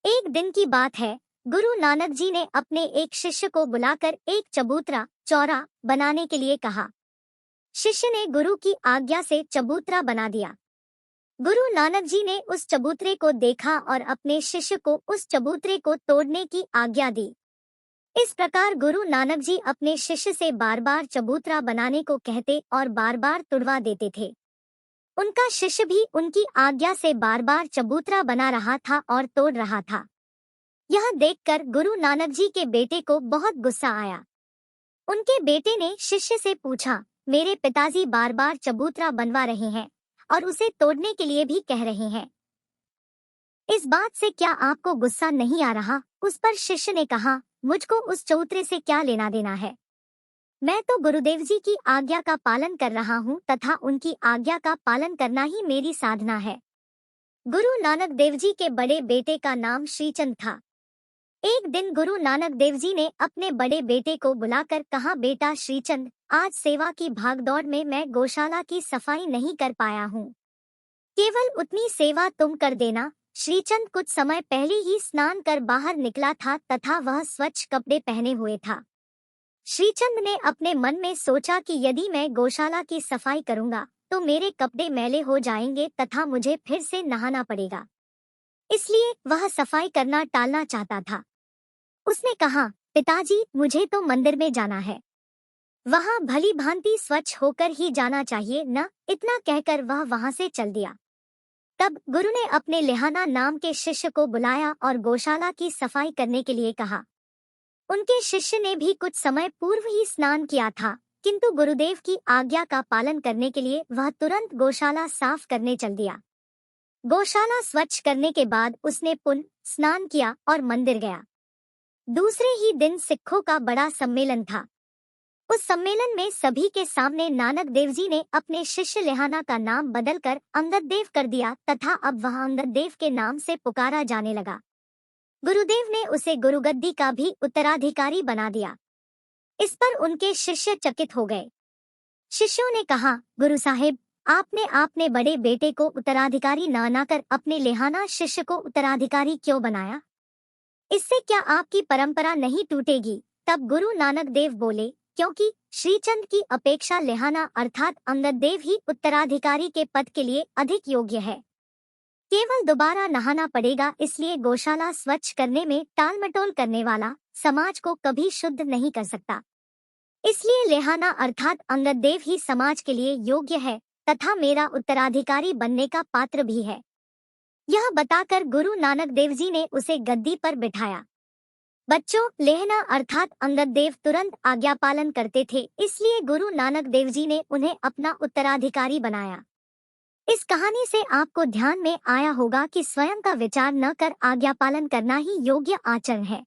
एक दिन की बात है। गुरु नानक जी ने अपने एक शिष्य को बुलाकर एक चबूतरा चौरा बनाने के लिए कहा। शिष्य ने गुरु की आज्ञा से चबूतरा बना दिया। गुरु नानक जी ने उस चबूतरे को देखा और अपने शिष्य को उस चबूतरे को तोड़ने की आज्ञा दी। इस प्रकार गुरु नानक जी अपने शिष्य से बार बार चबूतरा बनाने को कहते और बार बार तुड़वा देते थे। उनका शिष्य भी उनकी आज्ञा से बार बार चबूतरा बना रहा था और तोड़ रहा था। यह देखकर गुरु नानक जी के बेटे को बहुत गुस्सा आया। उनके बेटे ने शिष्य से पूछा, मेरे पिताजी बार बार चबूतरा बनवा रहे हैं और उसे तोड़ने के लिए भी कह रहे हैं। इस बात से क्या आपको गुस्सा नहीं आ रहा? उस पर शिष्य ने कहा, मुझको उस चबूतरे से क्या लेना देना है। मैं तो गुरुदेव जी की आज्ञा का पालन कर रहा हूँ तथा उनकी आज्ञा का पालन करना ही मेरी साधना है। गुरु नानक देव जी के बड़े बेटे का नाम श्रीचंद था। एक दिन गुरु नानक देव जी ने अपने बड़े बेटे को बुलाकर कहा, बेटा श्रीचंद, आज सेवा की भागदौड़ में मैं गौशाला की सफाई नहीं कर पाया हूँ। केवल उतनी सेवा तुम कर देना। श्रीचंद कुछ समय पहले ही स्नान कर बाहर निकला था तथा वह स्वच्छ कपड़े पहने हुए था। श्रीचंद ने अपने मन में सोचा कि यदि मैं गौशाला की सफाई करूंगा तो मेरे कपड़े मैले हो जाएंगे तथा मुझे फिर से नहाना पड़ेगा। इसलिए वह सफाई करना टालना चाहता था। उसने कहा, पिताजी, मुझे तो मंदिर में जाना है। वहां भली भांति स्वच्छ होकर ही जाना चाहिए न। इतना कहकर वह वहां से चल दिया। तब गुरु ने अपने लेहाना नाम के शिष्य को बुलाया और गौशाला की सफाई करने के लिए कहा। उनके शिष्य ने भी कुछ समय पूर्व ही स्नान किया था, किंतु गुरुदेव की आज्ञा का पालन करने के लिए वह तुरंत गौशाला साफ करने चल दिया। गौशाला स्वच्छ करने के बाद उसने पुनः स्नान किया और मंदिर गया। दूसरे ही दिन सिखों का बड़ा सम्मेलन था। उस सम्मेलन में सभी के सामने नानक देव जी ने अपने शिष्य लेहाना का नाम बदलकर अंगद देव कर दिया तथा अब वह अंगद देव के नाम से पुकारा जाने लगा। गुरुदेव ने उसे गुरुगद्दी का भी उत्तराधिकारी बना दिया। इस पर उनके शिष्य चकित हो गए। शिष्यों ने कहा, गुरु साहिब, आपने बड़े बेटे को उत्तराधिकारी न कर अपने लेहाना शिष्य को उत्तराधिकारी क्यों बनाया? इससे क्या आपकी परंपरा नहीं टूटेगी? तब गुरु नानक देव बोले, क्योंकि श्रीचंद की अपेक्षा लेहाना अर्थात अंगद देव ही उत्तराधिकारी के पद के लिए अधिक योग्य है। केवल दोबारा नहाना पड़ेगा, इसलिए गौशाला स्वच्छ करने में टालमटोल करने वाला समाज को कभी शुद्ध नहीं कर सकता। इसलिए लेहाना अर्थात अंगद देव ही समाज के लिए योग्य है तथा मेरा उत्तराधिकारी बनने का पात्र भी है। यह बताकर गुरु नानक देव जी ने उसे गद्दी पर बिठाया। बच्चों, लेहना अर्थात अंगद देव तुरंत आज्ञा पालन करते थे, इसलिए गुरु नानक देव जी ने उन्हें अपना उत्तराधिकारी बनाया। इस कहानी से आपको ध्यान में आया होगा कि स्वयं का विचार न कर आज्ञा पालन करना ही योग्य आचरण है।